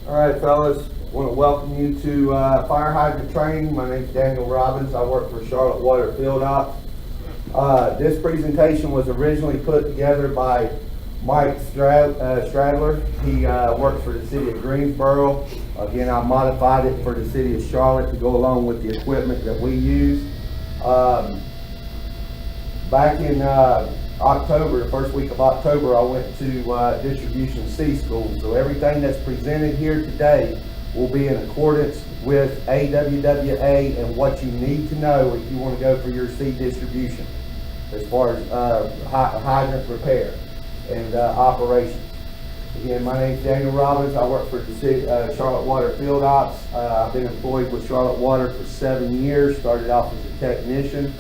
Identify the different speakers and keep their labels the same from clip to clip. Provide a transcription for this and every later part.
Speaker 1: All right, fellas, I want to welcome you to fire hydrant training. My name is Daniel Robbins. I work for Charlotte Water Field Ops. This presentation was originally put together by Mike Stradler. He works for the city of Greensboro. Again, I modified it for the city of Charlotte to go along with the equipment that we use. Back in October, the first week of October, I went to Distribution C school. So everything that's presented here today will be in accordance with AWWA and what you need to know if you want to go for your C distribution as far as hydrant repair and operations. Again, my name is Daniel Robbins. I work for the city, Charlotte Water Field Ops. I've been employed with Charlotte Water for 7 years. Started off as a technician,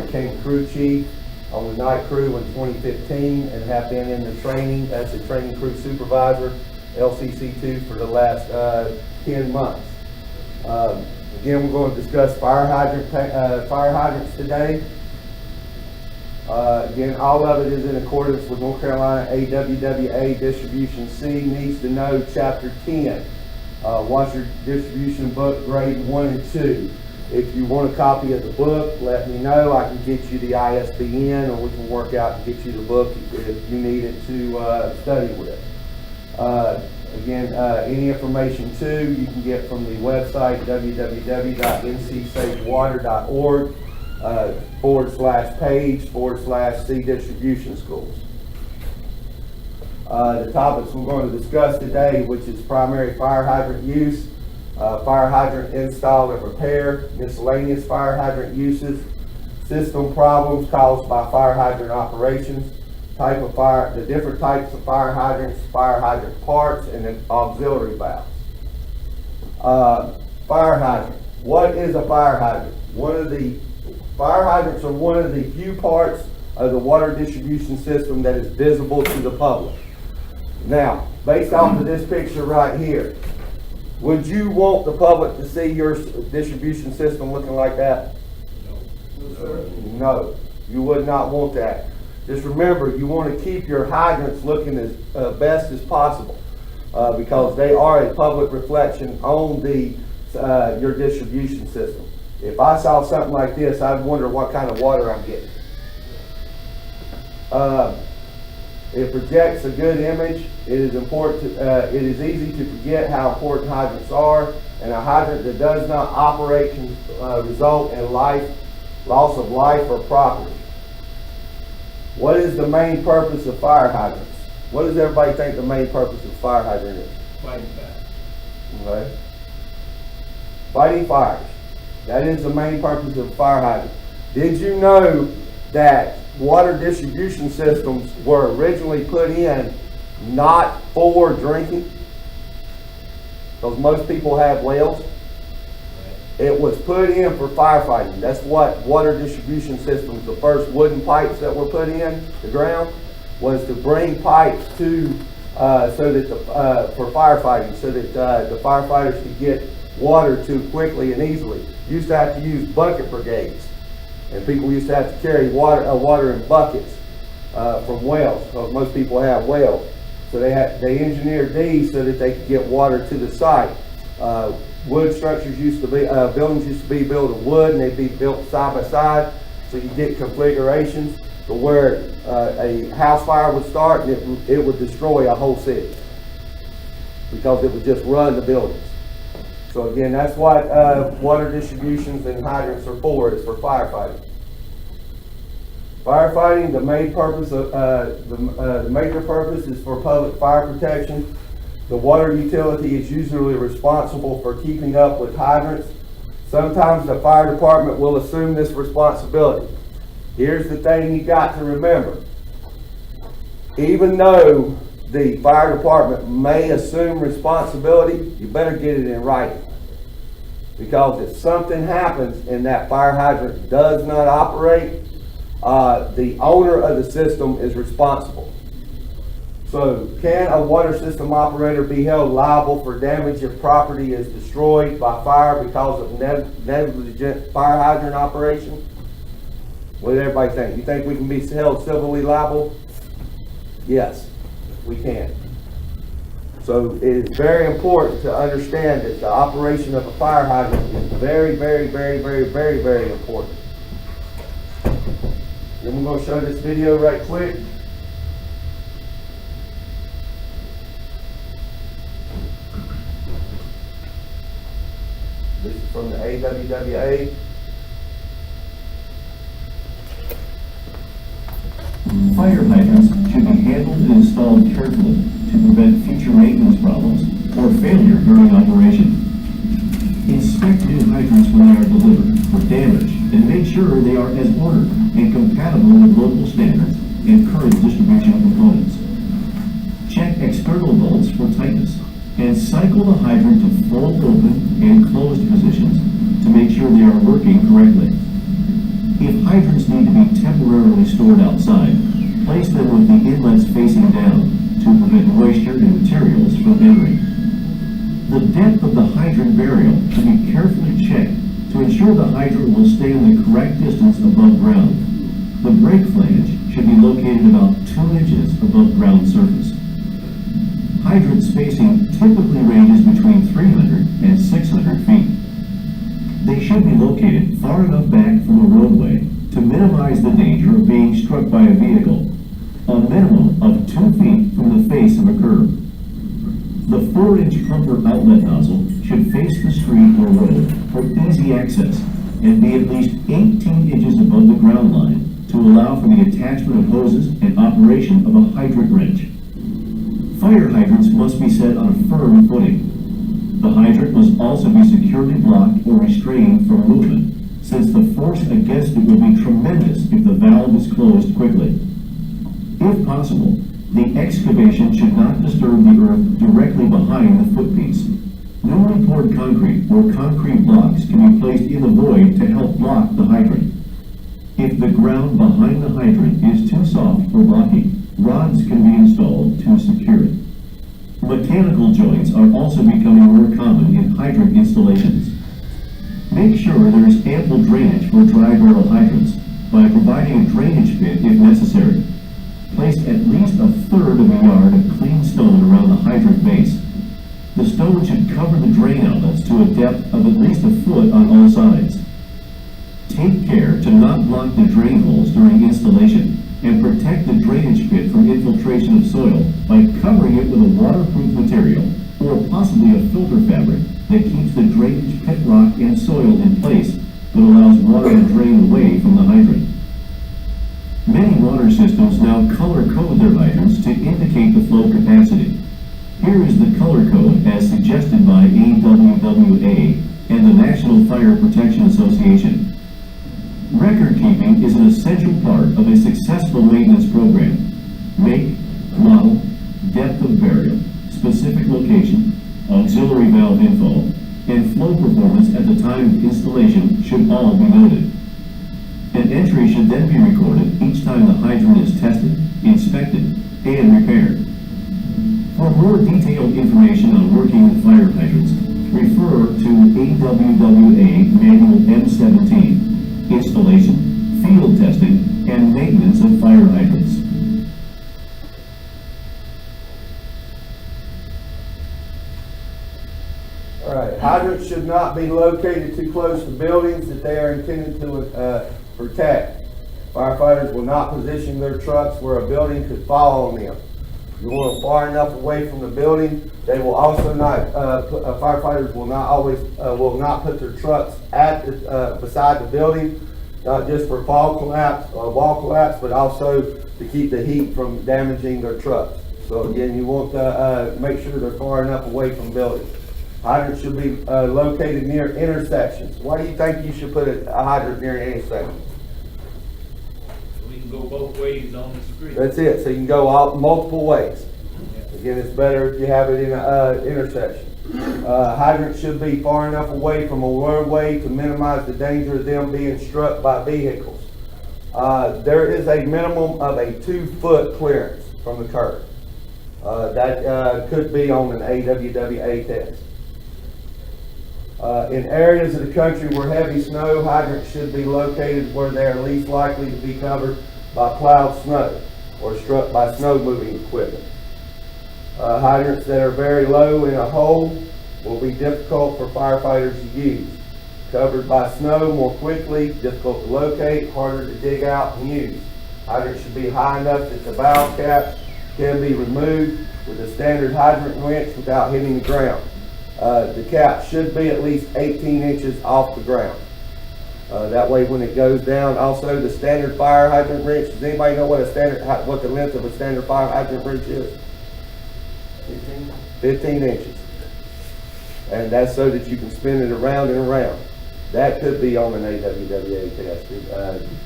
Speaker 1: became crew chief on the night crew in 2015, and have been in the training as a training crew supervisor, LCC2, for the last 10 months. Again, we're going to discuss fire hydrants today. Again, all of it is in accordance with North Carolina AWWA Distribution C Needs to Know Chapter 10. Washer distribution book grade 1 and 2. If you want a copy of the book, let me know. I can get you the ISBN, or we can work out and get you the book if you need it to study with. Again, any information too you can get from the website www.ncsafewater.org /page/C distribution schools. The topics we're going to discuss today, which is primary fire hydrant use, fire hydrant install and repair, miscellaneous fire hydrant uses, system problems caused by fire hydrant operations, type of fire, the different types of fire hydrants, fire hydrant parts, and then auxiliary valves. Fire hydrant. What is a fire hydrant? Fire hydrants are one of the few parts of the water distribution system that is visible to the public. Now, based off of this picture right here, would you want the public to see your distribution system looking like that?
Speaker 2: No, sir.
Speaker 1: No, you would not want that. Just remember, you want to keep your hydrants looking as best as possible because they are a public reflection on your distribution system. If I saw something like this, I'd wonder what kind of water I'm getting. It projects a good image. It is important. It is easy to forget how important hydrants are, and a hydrant that does not operate can result in loss of life or property. What is the main purpose of fire hydrants? What does everybody think the main purpose of fire hydrant is?
Speaker 2: Fighting fire.
Speaker 1: Okay. Fighting fires. That is the main purpose of fire hydrant. Did you know that water distribution systems were originally put in not for drinking? Because most people have wells. It was put in for firefighting. That's what water distribution systems, the first wooden pipes that were put in the ground, was to bring pipes to for firefighting, so that the firefighters could get water to quickly and easily. Used to have to use bucket brigades, and people used to have to carry water in buckets from wells, because most people have wells. So they engineered these so that they could get water to the site. Wood structures used to be, buildings used to be built of wood, and they'd be built side by side, so you get configurations to where a house fire would start and it would destroy a whole city because it would just run the buildings. So again, that's what water distributions and hydrants are for, is for firefighting. Firefighting, the main purpose of the major purpose is for public fire protection. The water utility is usually responsible for keeping up with hydrants. Sometimes the fire department will assume this responsibility. Here's the thing you got to remember. Even though the fire department may assume responsibility, you better get it in writing. Because if something happens and that fire hydrant does not operate, the owner of the system is responsible. So, can a water system operator be held liable for damage if property is destroyed by fire because of negligent fire hydrant operation? What does everybody think? You think we can be held civilly liable? Yes, we can. So it is very important to understand that the operation of a fire hydrant is very, very, very, very, very, very important. Then we're going to show this video right quick. This is from the AWWA.
Speaker 3: Fire hydrants should be handled and installed carefully to prevent future maintenance problems or failure during operation. Inspect new hydrants when they are delivered for damage and make sure they are as ordered and compatible with local standards and current distribution components. Check external bolts for tightness and cycle the hydrant to full open and closed positions to make sure they are working correctly. If hydrants need to be temporarily stored outside, place them with the inlets facing down to prevent moisture and materials from entering. The depth of the hydrant burial should be carefully checked to ensure the hydrant will stay in the correct distance above ground. The brake flange should be located about 2 inches above ground surface. Hydrant spacing typically ranges between 300 and 600 feet. They should be located far enough back from a roadway to minimize the danger of being struck by a vehicle, a minimum of 2 feet from the face of a curb. The 4-inch pumper outlet nozzle should face the street or road for easy access and be at least 18 inches above the ground line to allow for the attachment of hoses and operation of a hydrant wrench. Fire hydrants must be set on a firm footing. The hydrant must also be securely blocked or restrained from movement, since the force against it will be tremendous if the valve is closed quickly. If possible, the excavation should not disturb the earth directly behind the footpiece. Newly poured concrete or concrete blocks can be placed in the void to help block the hydrant. If the ground behind the hydrant is too soft or blocky, rods can be installed to secure it. Mechanical joints are also becoming more common in hydrant installations. Make sure there is ample drainage for dry barrel hydrants by providing a drainage pit if necessary. Place at least a third of a yard of clean stone around the hydrant base. The stone should cover the drain outlets to a depth of at least a foot on all sides. Take care to not block the drain holes during installation and protect the drainage pit from infiltration of soil by covering it with a waterproof material or possibly a filter fabric that keeps the drainage pit rock and soil in place but allows water to drain away from the hydrant. Many water systems now color code their hydrants to indicate the flow capacity. Here is the color code as suggested by AWWA and the National Fire Protection Association. Record keeping is an essential part of a successful maintenance program. Make, model, depth of burial, specific location, auxiliary valve info, and flow performance at the time of installation should all be noted. An entry should then be recorded each time the hydrant is tested, inspected, and repaired. For more detailed information on working with fire hydrants, refer to AWWA Manual M17. Installation, field testing, and maintenance of fire hydrants.
Speaker 1: All right, hydrants should not be located too close to buildings that they are intended to protect. Firefighters will not position their trucks where a building could fall on them. You want them far enough away from the building. They will also not, firefighters will not put their trucks at beside the building, not just for fall collapse or wall collapse, but also to keep the heat from damaging their trucks. So again, you want to make sure they're far enough away from buildings. Hydrants should be located near intersections. Why do you think you should put a hydrant near an intersection?
Speaker 2: We can go both ways on the street.
Speaker 1: That's it. So you can go out multiple ways. Again, it's better if you have it in an intersection. Hydrants should be far enough away from a roadway to minimize the danger of them being struck by vehicles. There is a minimum of a 2-foot clearance from the curb. That could be on an AWWA test. In areas of the country where heavy snow, hydrants should be located where they are least likely to be covered by plowed snow or struck by snow moving equipment. Hydrants that are very low in a hole will be difficult for firefighters to use. Covered by snow more quickly, difficult to locate, harder to dig out and use. Hydrants should be high enough that the valve cap can be removed with a standard hydrant wrench without hitting the ground. The cap should be at least 18 inches off the ground. That way when it goes down, also the standard fire hydrant wrench, does anybody know what the length of a standard fire hydrant wrench is? 15 inches. And that's so that you can spin it around and around. That could be on an AWWA test,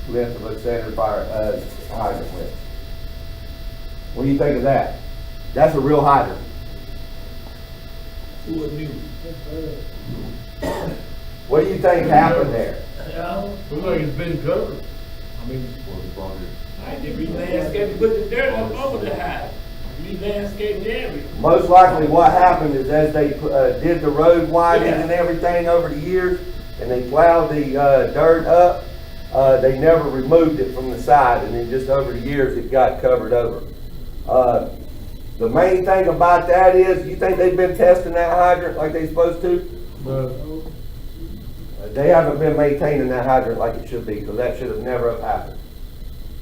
Speaker 1: length of a standard fire hydrant wrench. What do you think of that? That's a real hydrant.
Speaker 2: Who would knew?
Speaker 1: What do you think happened there?
Speaker 2: Yeah, look like it's been covered. I mean, I did re-landscape, put the dirt up over the house. Re-landscape the area.
Speaker 1: Most likely what happened is as they did the road widening and everything over the years, and they plowed the dirt up, they never removed it from the side, and then just over the years it got covered over. The main thing about that is, you think they've been testing that hydrant like they're supposed to? They haven't been maintaining that hydrant like it should be, because that should have never have happened.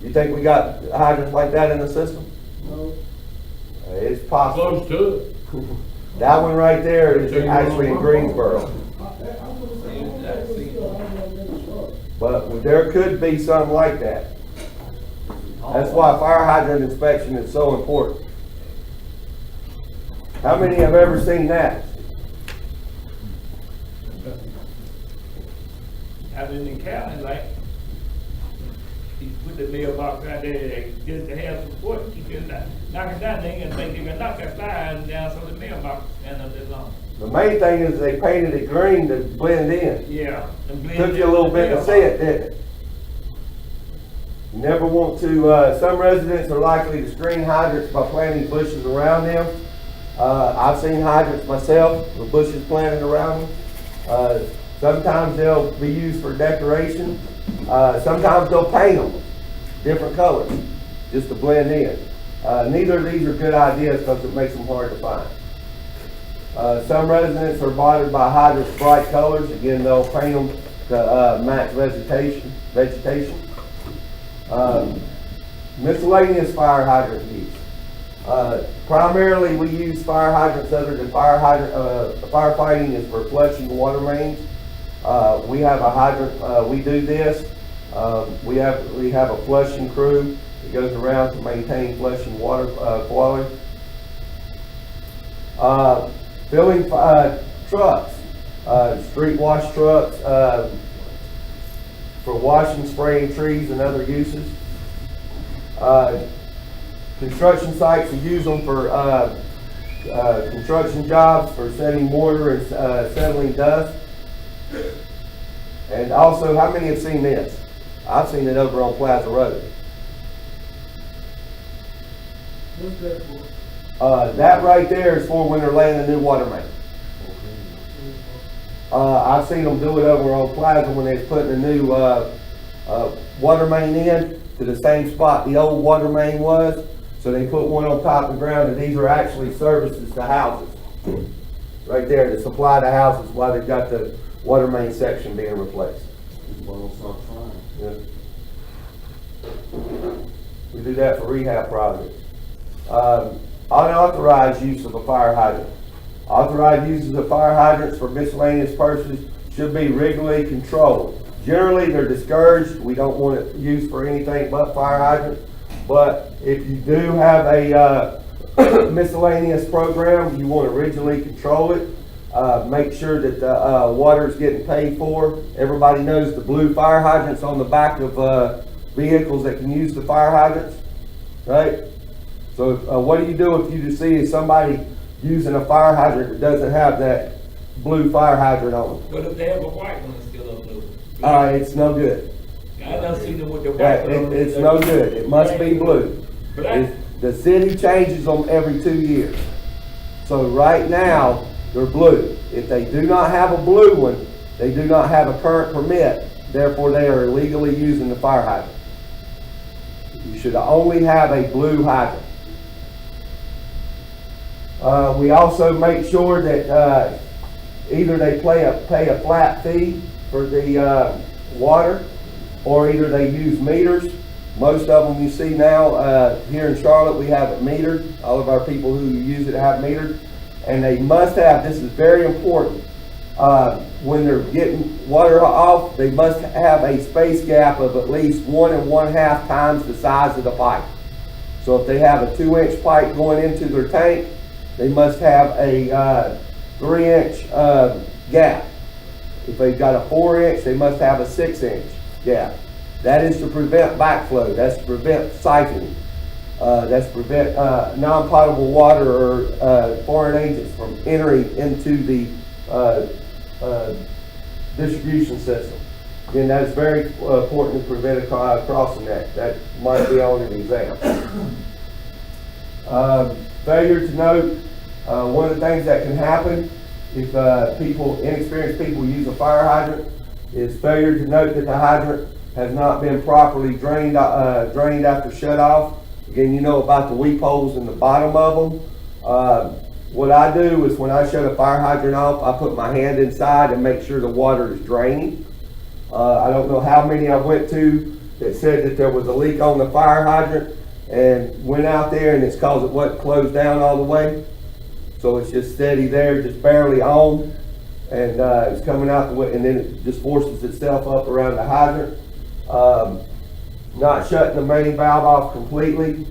Speaker 1: You think we got hydrants like that in the system?
Speaker 4: No.
Speaker 1: It's possible.
Speaker 2: Close to it.
Speaker 1: That one right there is actually in Greensboro. But there could be something like that. That's why fire hydrant inspection is so important. How many have ever seen that?
Speaker 2: Out in the county, like, he put the mailbox out there, just to have support, you can knock it down, they ain't gonna think they're gonna knock that fire down so the mailbox stand up that long.
Speaker 1: The main thing is they painted it green to blend in.
Speaker 2: Yeah.
Speaker 1: Took you a little bit to see it, didn't it? You never want to, some residents are likely to screen hydrants by planting bushes around them. I've seen hydrants myself with bushes planted around them. Sometimes they'll be used for decoration. Sometimes they'll paint them different colors just to blend in. Neither of these are good ideas because it makes them hard to find. Some residents are bothered by hydrants' bright colors. Again, they'll paint them to match vegetation. Miscellaneous fire hydrant use. Primarily we use fire hydrants other than firefighting is for flushing water mains. We have a hydrant, we do this. We have a flushing crew that goes around to maintain flushing water quality. Filling trucks, street wash trucks, for washing, spraying trees and other uses. Construction sites, we use them for construction jobs, for setting mortar and settling dust. And also, how many have seen this? I've seen it over on Plaza Road.
Speaker 4: What's that for?
Speaker 1: That right there is for when they're laying a new water main. I've seen them do it over on Plaza when they're putting a new water main in to the same spot the old water main was. So they put one on top of the ground, and these are actually services to houses. Right there to supply the houses while they've got the water main section being replaced. Yeah. We do that for rehab projects. Unauthorized use of a fire hydrant. Authorized uses of fire hydrants for miscellaneous purposes should be regularly controlled. Generally, they're discouraged. We don't want it used for anything but fire hydrants. But if you do have a miscellaneous program, you want to originally control it. Make sure that the water is getting paid for. Everybody knows the blue fire hydrants on the back of vehicles that can use the fire hydrants, right? So what do you do if you just see somebody using a fire hydrant that doesn't have that blue fire hydrant on it?
Speaker 2: But if they have a white one, it's still up blue.
Speaker 1: It's no good.
Speaker 2: I don't see them with the white one.
Speaker 1: It's no good. It must be blue. The city changes them every 2 years. So right now, they're blue. If they do not have a blue one, they do not have a current permit. Therefore, they are illegally using the fire hydrant. You should only have a blue hydrant. We also make sure that either they pay a flat fee for the water, or either they use meters. Most of them you see now here in Charlotte, we have it metered. All of our people who use it have metered. And they must have, this is very important, when they're getting water off, they must have a space gap of at least 1 1/2 times the size of the pipe. So if they have a 2-inch pipe going into their tank, they must have a 3-inch gap. If they've got a 4-inch, they must have a 6-inch gap. That is to prevent backflow. That's to prevent siphoning. That's to prevent non-potable water or foreign agents from entering into the distribution system. Again, that's very important to prevent a crossing that. That might be on an exam. Failure to note, one of the things that can happen if inexperienced people use a fire hydrant is failure to note that the hydrant has not been properly drained after shut off. Again, you know about the weep holes in the bottom of them. What I do is when I shut a fire hydrant off, I put my hand inside and make sure the water is draining. I don't know how many I went to that said that there was a leak on the fire hydrant and went out there and it's because it wasn't closed down all the way. So it's just steady there, just barely on, and it's coming out the way, and then it just forces itself up around the hydrant. Not shutting the main valve off completely,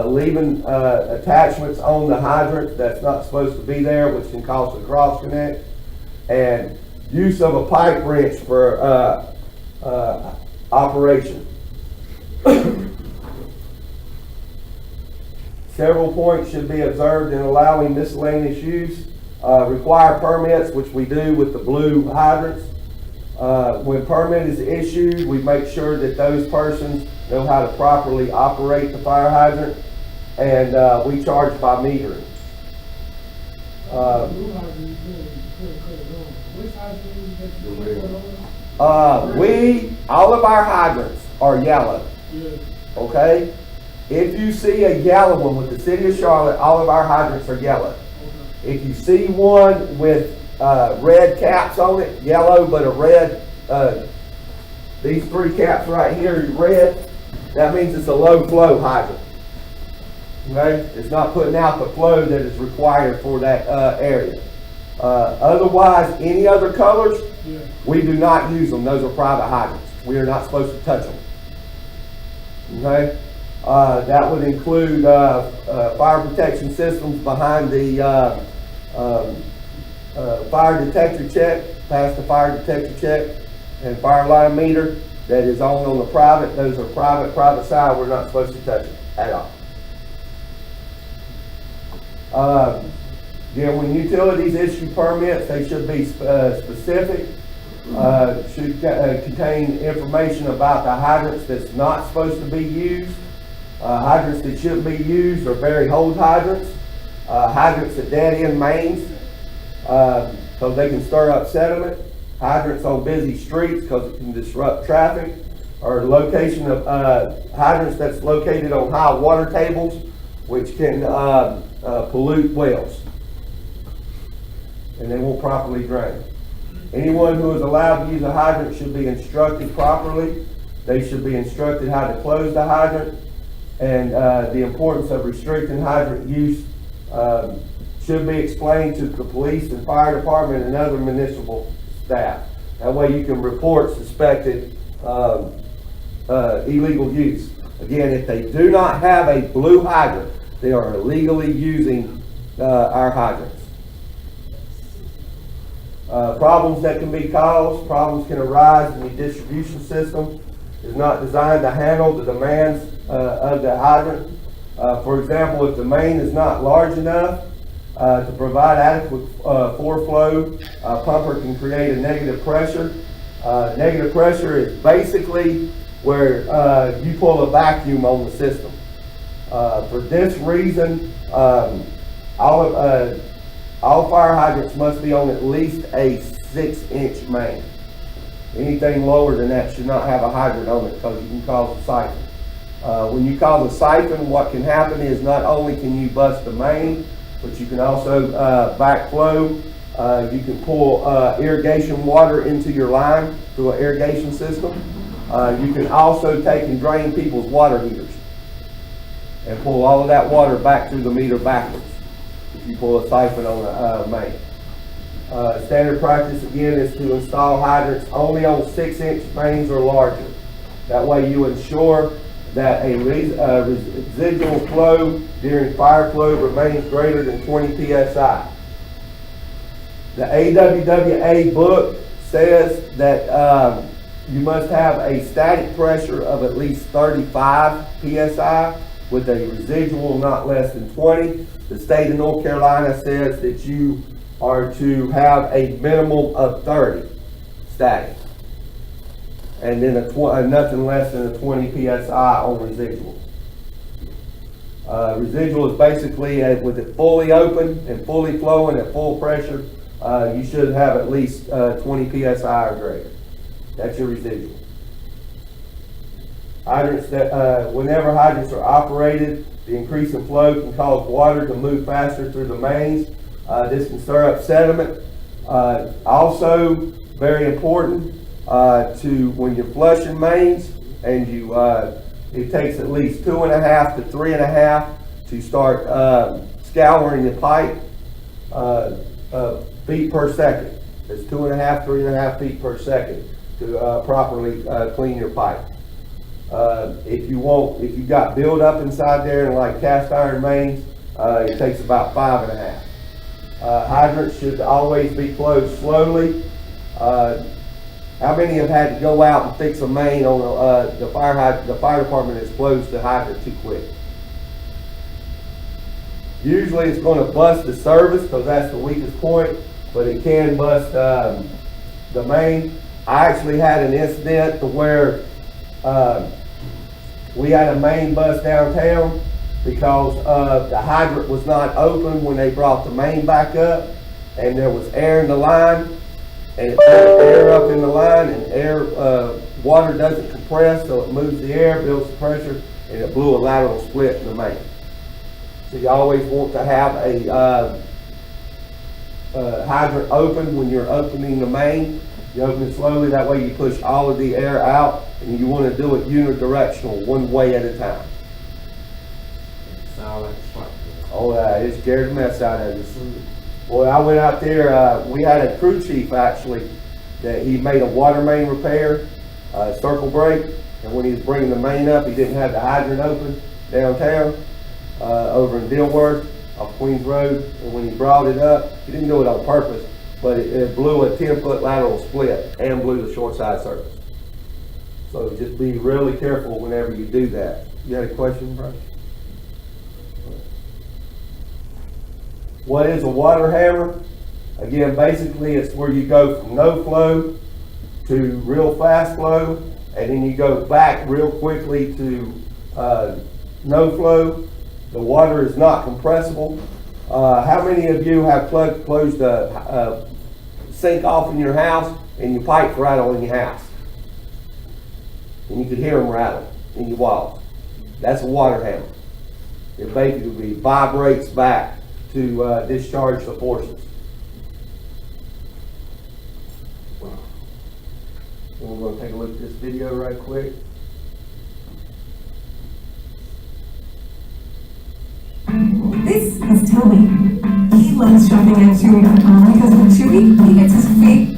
Speaker 1: leaving attachments on the hydrant that's not supposed to be there, which can cause a cross connect, and use of a pipe wrench for operation. Several points should be observed in allowing miscellaneous use. Require permits, which we do with the blue hydrants. When permit is issued, we make sure that those persons know how to properly operate the fire hydrant, and we charge by metering. All of our hydrants are yellow. Okay? If you see a yellow one with the city of Charlotte, all of our hydrants are yellow. If you see one with red caps on it, yellow but a red, these 3 caps right here is red, that means it's a low flow hydrant. Okay? It's not putting out the flow that is required for that area. Otherwise, any other colors, we do not use them. Those are private hydrants. We are not supposed to touch them. Okay? That would include fire protection systems behind the fire detector check, past the fire detector check, and fire line meter that is on the private. Those are private side. We're not supposed to touch it at all. Again, when utilities issue permits, they should be specific. Should contain information about the hydrants that's not supposed to be used. Hydrants that shouldn't be used are buried hose hydrants. Hydrants at dead end mains, because they can stir up sediment. Hydrants on busy streets because it can disrupt traffic. Or location of hydrants that's located on high water tables, which can pollute wells, and they won't properly drain. Anyone who is allowed to use a hydrant should be instructed properly. They should be instructed how to close the hydrant, and the importance of restricting hydrant use should be explained to the police and fire department and other municipal staff. That way you can report suspected illegal use. Again, if they do not have a blue hydrant, they are illegally using our hydrants. Problems that can be caused, problems can arise when the distribution system is not designed to handle the demands of the hydrant. For example, if the main is not large enough to provide adequate foreflow, a pumper can create a negative pressure. Negative pressure is basically where you pull a vacuum on the system. For this reason, all fire hydrants must be on at least a 6-inch main. Anything lower than that should not have a hydrant on it because you can cause a siphon. When you cause a siphon, what can happen is not only can you bust the main, but you can also backflow. You can pull irrigation water into your line through an irrigation system. You can also take and drain people's water heaters and pull all of that water back through the meter backwards if you pull a siphon on a main. Standard practice again is to install hydrants only on 6-inch mains or larger. That way you ensure that a residual flow during fire flow remains greater than 20 psi. The AWWA book says that you must have a static pressure of at least 35 psi with a residual not less than 20. The state of North Carolina says that you are to have a minimum of 30 static, and then nothing less than a 20 psi on residual. Residual is basically with it fully open and fully flowing at full pressure. You should have at least 20 psi or greater. That's your residual. Hydrants whenever hydrants are operated, the increase in flow can cause water to move faster through the mains. This can stir up sediment. Also, very important to when you're flushing mains, and it takes at least 2.5 to 3.5 to start scouring the pipe feet per second. It's 2.5, 3.5 feet per second to properly clean your pipe. If you've got buildup inside there and like cast iron mains, it takes about 5.5. Hydrants should always be closed slowly. How many have had to go out and fix a main on the fire department has closed the hydrant too quick? Usually it's going to bust the service because that's the weakest point, but it can bust the main. I actually had an incident to where we had a main bust downtown because the hydrant was not open when they brought the main back up, and there was air in the line, and it put air up in the line, and water doesn't compress, so it moves the air, builds the pressure, and it blew a lateral split in the main. So you always want to have a hydrant open when you're opening the main. You open it slowly, that way you push all of the air out, and you want to do it unidirectional, one way at a time. Oh, it scared the mess out of us. Boy, I went out there, we had a crew chief actually, that he made a water main repair, circle break, and when he was bringing the main up, he didn't have the hydrant open downtown, over in Dilworth, off Queens Road, and when he brought it up, he didn't do it on purpose, but it blew a 10-foot lateral split and blew the short side surface. So just be really careful whenever you do that. You had a question, Bryce? What is a water hammer? Again, basically it's where you go from no flow to real fast flow, and then you go back real quickly to no flow. The water is not compressible. How many of you have closed a sink off in your house and your pipe rattle in your house? And you could hear them rattle in your walls. That's a water hammer. It basically vibrates back to discharge the forces. And we're going to take a look at this video right quick.
Speaker 5: This is Toby. He loves shopping at Chewy.com because with Chewy, he gets his feet.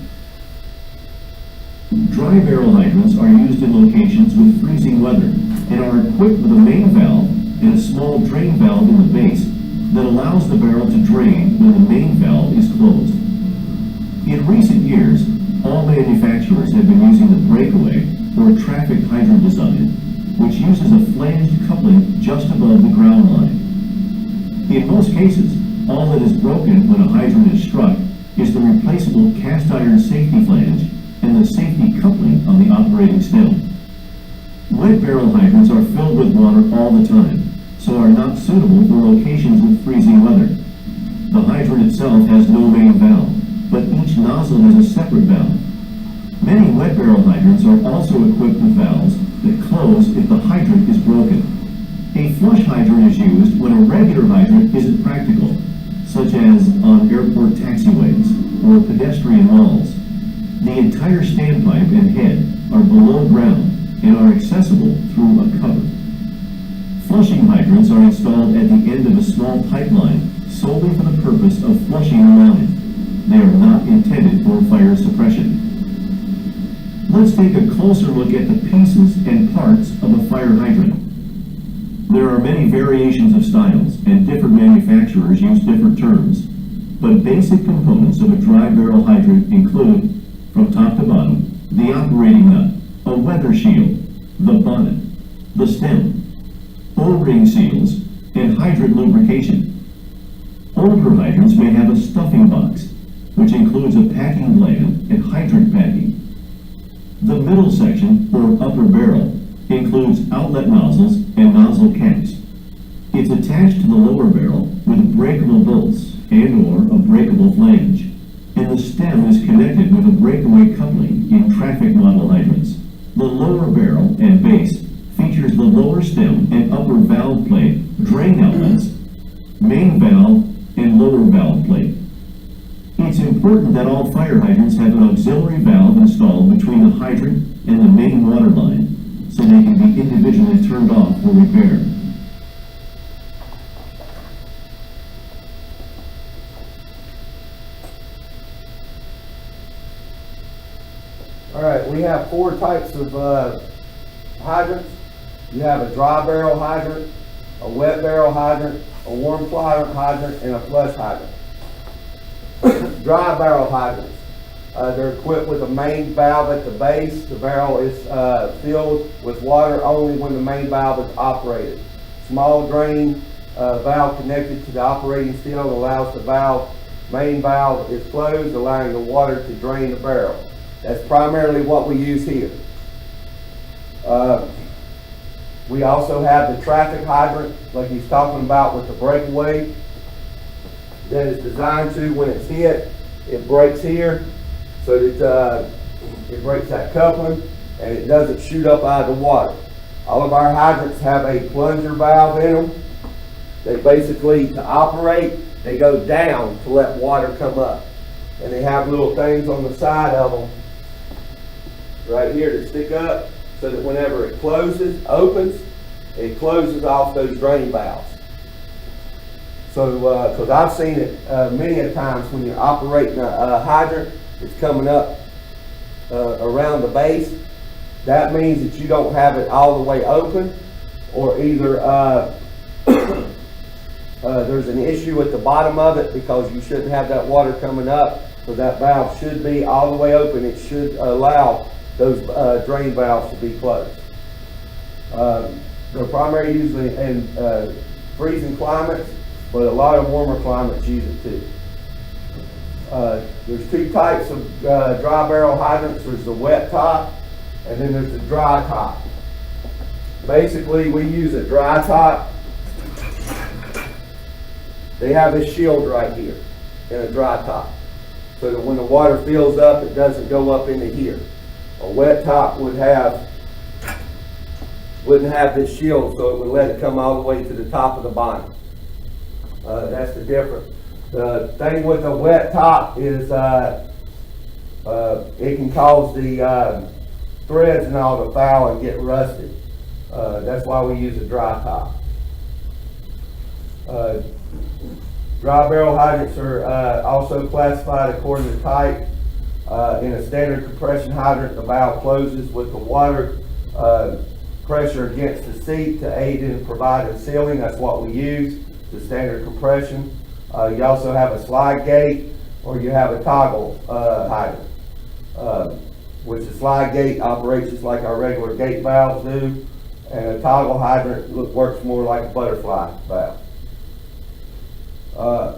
Speaker 3: Dry barrel hydrants are used in locations with freezing weather and are equipped with a main valve and a small drain valve in the base that allows the barrel to drain when the main valve is closed. In recent years, all manufacturers have been using the breakaway or traffic hydrant design, which uses a flanged coupling just above the ground line. In most cases, all that is broken when a hydrant is struck is the replaceable cast iron safety flange and the safety coupling on the operating stem. Wet barrel hydrants are filled with water all the time, so are not suitable for locations with freezing weather. The hydrant itself has no main valve, but each nozzle has a separate valve. Many wet barrel hydrants are also equipped with valves that close if the hydrant is broken. A flush hydrant is used when a regular hydrant isn't practical, such as on airport taxiways or pedestrian malls. The entire standpipe and head are below ground and are accessible through a cover. Flushing hydrants are installed at the end of a small pipeline solely for the purpose of flushing the line. They are not intended for fire suppression. Let's take a closer look at the pieces and parts of a fire hydrant. There are many variations of styles, and different manufacturers use different terms, but basic components of a dry barrel hydrant include, from top to bottom, the operating nut, a weather shield, the bonnet, the stem, O-ring seals, and hydrant lubrication. Older hydrants may have a stuffing box, which includes a packing gland and hydrant packing. The middle section, or upper barrel, includes outlet nozzles and nozzle caps. It's attached to the lower barrel with breakable bolts and/or a breakable flange, and the stem is connected with a breakaway coupling in traffic model hydrants. The lower barrel and base features the lower stem and upper valve plate, drain outlets, main valve, and lower valve plate. It's important that all fire hydrants have an auxiliary valve installed between the hydrant and the main water line, so they can be individually turned off for repair.
Speaker 1: All right, we have four types of hydrants. You have a dry barrel hydrant, a wet barrel hydrant, a warm hydrant, and a flush hydrant. Dry barrel hydrants. They're equipped with a main valve at the base. The barrel is filled with water only when the main valve is operated. Small drain valve connected to the operating seal allows the main valve is closed, allowing the water to drain the barrel. That's primarily what we use here. We also have the traffic hydrant, like he's talking about with the breakaway, that is designed to, when it's hit, it breaks here, so that it breaks that coupling, and it doesn't shoot up out of the water. All of our hydrants have a plunger valve in them. They basically, to operate, they go down to let water come up. And they have little things on the side of them, right here, to stick up, so that whenever it opens, it closes off those drain valves. So, because I've seen it many a times when you're operating a hydrant, it's coming up around the base. That means that you don't have it all the way open, or either there's an issue at the bottom of it, because you shouldn't have that water coming up, so that valve should be all the way open. It should allow those drain valves to be closed. They're primarily used in freezing climates, but a lot of warmer climates use it too. There's two types of dry barrel hydrants. There's the wet top, and then there's the dry top. Basically, we use a dry top. They have this shield right here in a dry top, so that when the water fills up, it doesn't go up into here. A wet top wouldn't have this shield, so it would let it come all the way to the top of the bonnet. That's the difference. The thing with a wet top is it can cause the threads and all to foul and get rusted. That's why we use a dry top. Dry barrel hydrants are also classified according to type. In a standard compression hydrant, the valve closes with the water pressure against the seat to aid in providing sealing. That's what we use, the standard compression. You also have a slide gate, or you have a toggle hydrant, which the slide gate operates just like our regular gate valves do, and a toggle hydrant works more like a butterfly valve.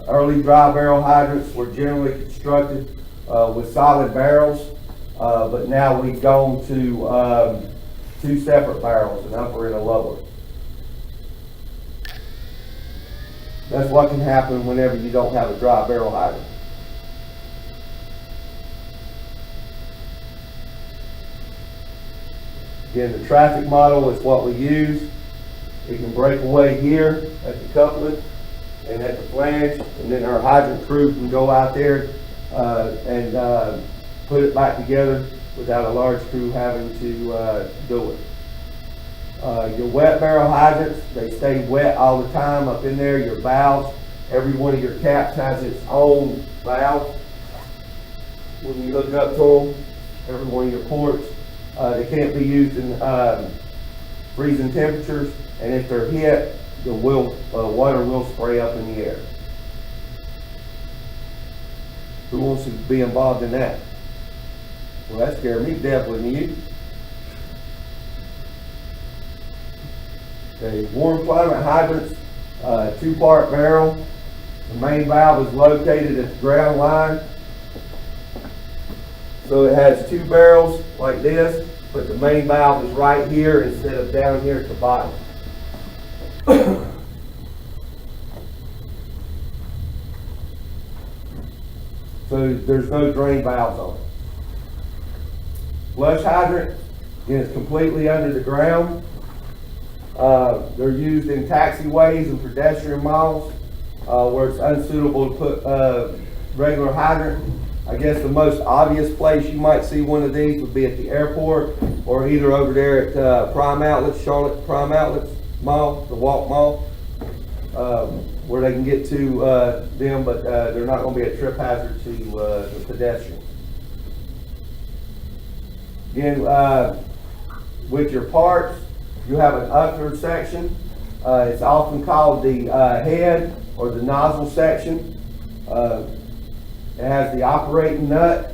Speaker 1: Early dry barrel hydrants were generally constructed with solid barrels, but now we've gone to two separate barrels, an upper and a lower. That's what can happen whenever you don't have a dry barrel hydrant. Again, the traffic model is what we use. It can break away here at the coupling, and at the flange, and then our hydrant crew can go out there and put it back together without a large crew having to do it. Your wet barrel hydrants, they stay wet all the time up in there. Your valves, every one of your caps has its own valve. When you look up to them, every one of your ports, they can't be used in freezing temperatures, and if they're hit, the water will spray up in the air. Who wants to be involved in that? Well, that scared me to death, wouldn't you? Okay, warm climate hydrants, 2-part barrel. The main valve is located at the ground line. So it has 2 barrels like this, but the main valve is right here instead of down here at the bottom. So there's no drain valves on it. Flush hydrant is completely under the ground. They're used in taxiways and pedestrian malls where it's unsuitable to put regular hydrant. I guess the most obvious place you might see one of these would be at the airport, or either over there at Prime Outlets, Charlotte Prime Outlets Mall, the Walk Mall, where they can get to them, but they're not going to be a trip hazard to the pedestrians. Again, with your parts, you have an upper section. It's often called the head or the nozzle section. It has the operating nut,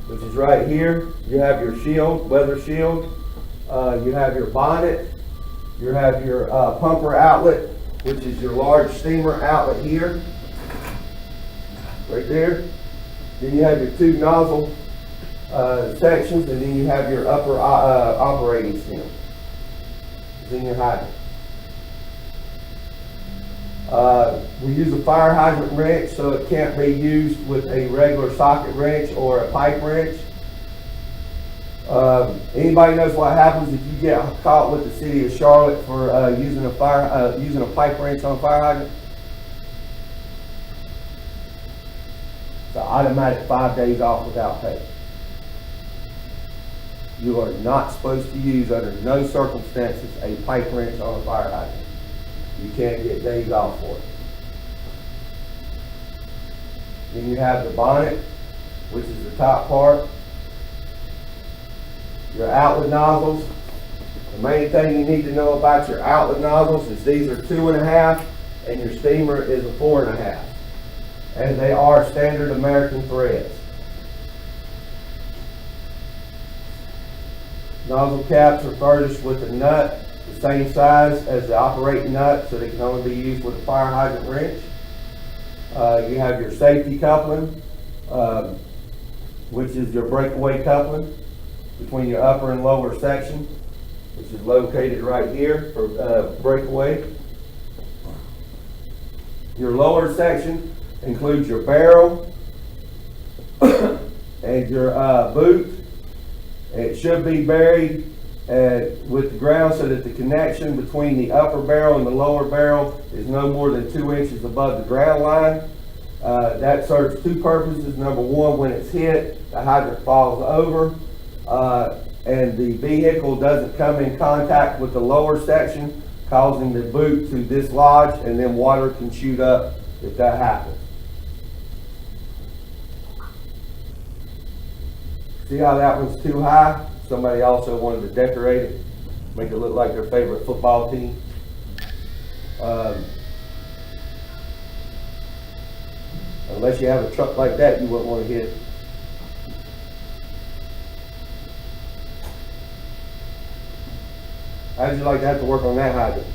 Speaker 1: which is right here. You have your shield, weather shield. You have your bonnet. You have your pumper outlet, which is your large steamer outlet here, right there. Then you have your 2 nozzle sections, and then you have your upper operating stem. It's in your hydrant. We use a fire hydrant wrench, so it can't be used with a regular socket wrench or a pipe wrench. Anybody knows what happens if you get caught with the city of Charlotte for using a pipe wrench on a fire hydrant? It's an automatic 5 days off without pay. You are not supposed to use, under no circumstances, a pipe wrench on a fire hydrant. You can't get days off for it. Then you have the bonnet, which is the top part. Your outlet nozzles. The main thing you need to know about your outlet nozzles is these are 2.5 and your steamer is a 4.5. And they are standard American threads. Nozzle caps are furnished with a nut the same size as the operating nut, so they can only be used with a fire hydrant wrench. You have your safety coupling, which is your breakaway coupling between your upper and lower section, which is located right here for breakaway. Your lower section includes your barrel and your boot. It should be buried with the ground so that the connection between the upper barrel and the lower barrel is no more than 2 inches above the ground line. That serves 2 purposes. Number one, when it's hit, the hydrant falls over and the vehicle doesn't come in contact with the lower section, causing the boot to dislodge, and then water can shoot up if that happens. See how that one's too high? Somebody also wanted to decorate it, make it look like their favorite football team. Unless you have a truck like that, you wouldn't want to hit it. How'd you like to have to work on that hydrant?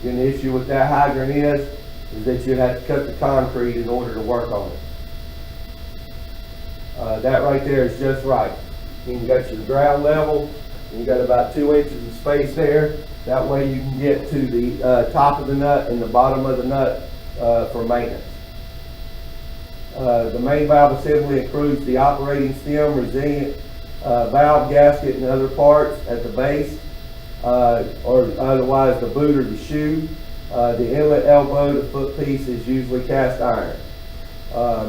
Speaker 1: Again, the issue with that hydrant is that you'd have to cut the concrete in order to work on it. That right there is just right. You got your ground level, and you got about 2 inches of space there. That way you can get to the top of the nut and the bottom of the nut for maintenance. The main valve assembly includes the operating stem, resilient valve gasket, and other parts at the base. or otherwise the boot or the shoe. The inlet elbow, the foot piece is usually cast iron.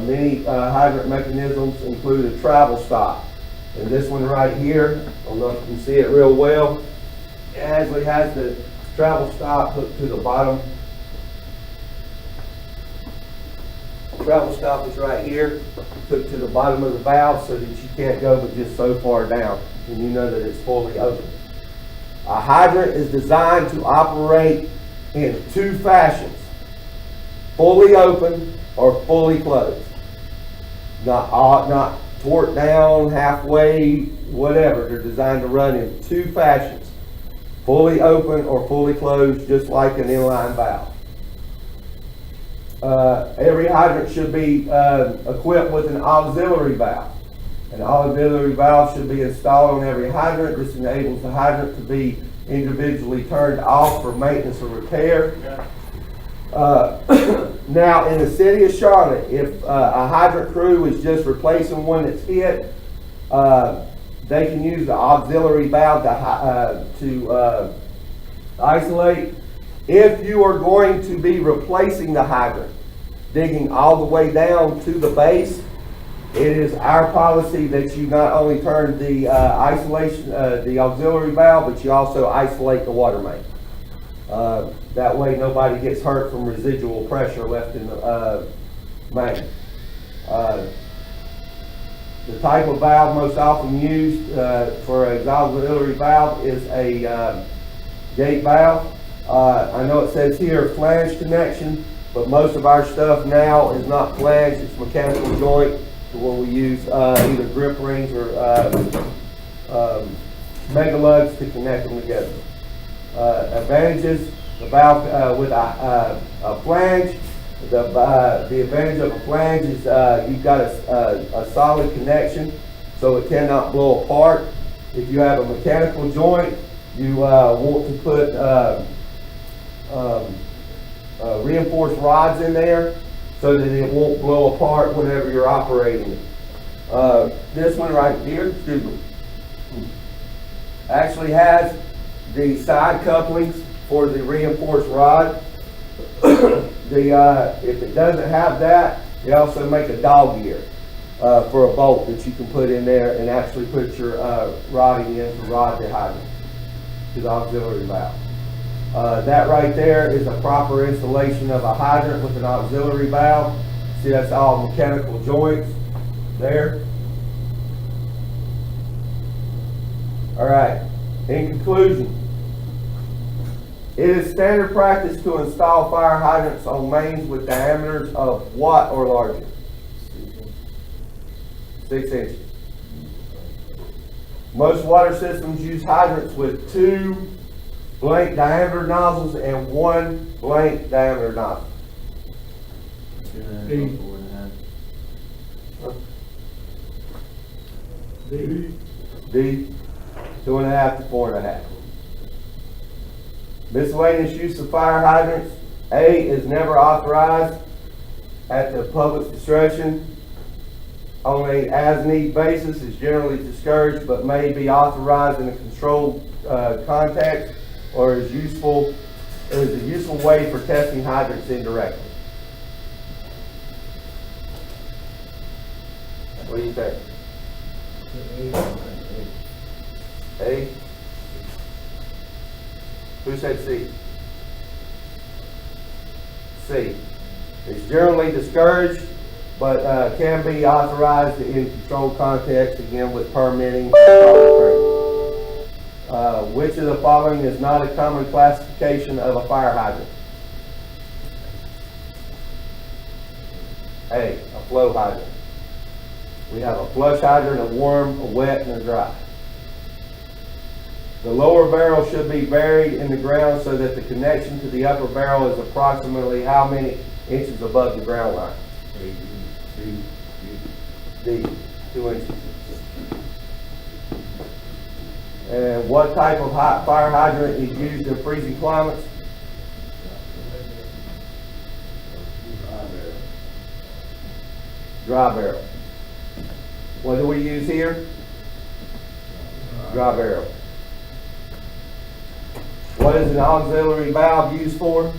Speaker 1: Many hydrant mechanisms include a travel stop. And this one right here, I don't know if you can see it real well, it actually has the travel stop hooked to the bottom. Travel stop is right here, hooked to the bottom of the valve so that you can't go but just so far down, and you know that it's fully open. A hydrant is designed to operate in two fashions: fully open or fully closed. Not torqued down, halfway, whatever. They're designed to run in two fashions: fully open or fully closed, just like an inline valve. Every hydrant should be equipped with an auxiliary valve. An auxiliary valve should be installed on every hydrant. This enables the hydrant to be individually turned off for maintenance or repair. Now, in the city of Charlotte, if a hydrant crew is just replacing one that's hit, they can use the auxiliary valve to isolate. If you are going to be replacing the hydrant, digging all the way down to the base, it is our policy that you not only turn the the auxiliary valve, but you also isolate the water main. That way nobody gets hurt from residual pressure left in the main. The type of valve most often used for an auxiliary valve is a gate valve. I know it says here flange connection, but most of our stuff now is not flange, it's mechanical joint, where we use either grip rings or mega lugs to connect them together. Advantages: the valve with a flange. The advantage of a flange is you've got a solid connection, so it cannot blow apart. If you have a mechanical joint, you want to put reinforced rods in there so that it won't blow apart whenever you're operating it. This one right here, excuse me, actually has the side couplings for the reinforced rod. If it doesn't have that, they also make a dog ear for a bolt that you can put in there and actually put your rodding in to rod the hydrant to the auxiliary valve. That right there is a proper installation of a hydrant with an auxiliary valve. See, that's all mechanical joints there. All right, in conclusion, it is standard practice to install fire hydrants on mains with diameters of what or larger? 6 inches. Most water systems use hydrants with 2 blank diameter nozzles and 1 blank diameter nozzle.
Speaker 4: D.
Speaker 1: D, 2.5 to 4.5. Miscellaneous use of fire hydrants. A is never authorized at the public's discretion. On a as-need basis is generally discouraged, but may be authorized in a controlled context, or is a useful way for testing hydrants indirectly. What do you think? A? Who said C? C. It's generally discouraged, but can be authorized in controlled context, again with permitting. Which of the following is not a common classification of a fire hydrant? A flow hydrant. We have a flush hydrant, a warm, a wet, and a dry. The lower barrel should be buried in the ground so that the connection to the upper barrel is approximately how many inches above the ground line? D, 2 inches. And what type of fire hydrant is used in freezing climates? Dry barrel. What do we use here? Dry barrel. What is an auxiliary valve used for?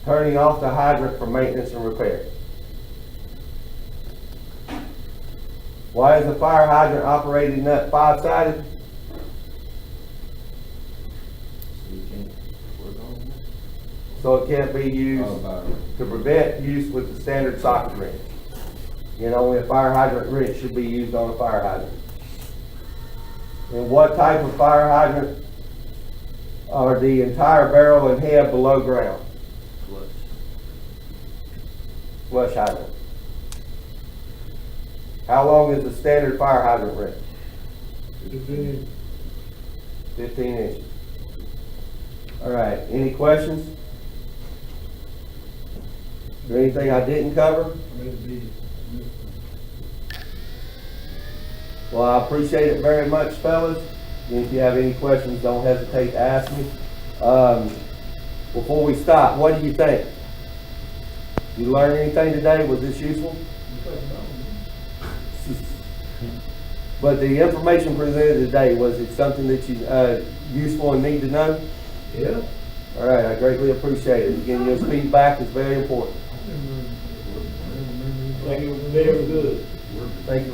Speaker 1: Turning off the hydrant for maintenance and repair. Why is the fire hydrant operating nut 5-sided? So it can't be used to prevent use with the standard socket wrench. You know, only a fire hydrant wrench should be used on a fire hydrant. And what type of fire hydrant are the entire barrel and head below ground? Flush hydrant. How long is the standard fire hydrant wrench? 15 inches. All right, any questions? Is there anything I didn't cover? Well, I appreciate it very much, fellas. And if you have any questions, don't hesitate to ask me. Before we stop, what do you think? You learn anything today? Was this useful? But the information presented today, was it something that you useful and need to know?
Speaker 4: Yeah.
Speaker 1: All right, I greatly appreciate it. Again, your feedback is very important.
Speaker 2: Thank you, very good.
Speaker 1: Thank you.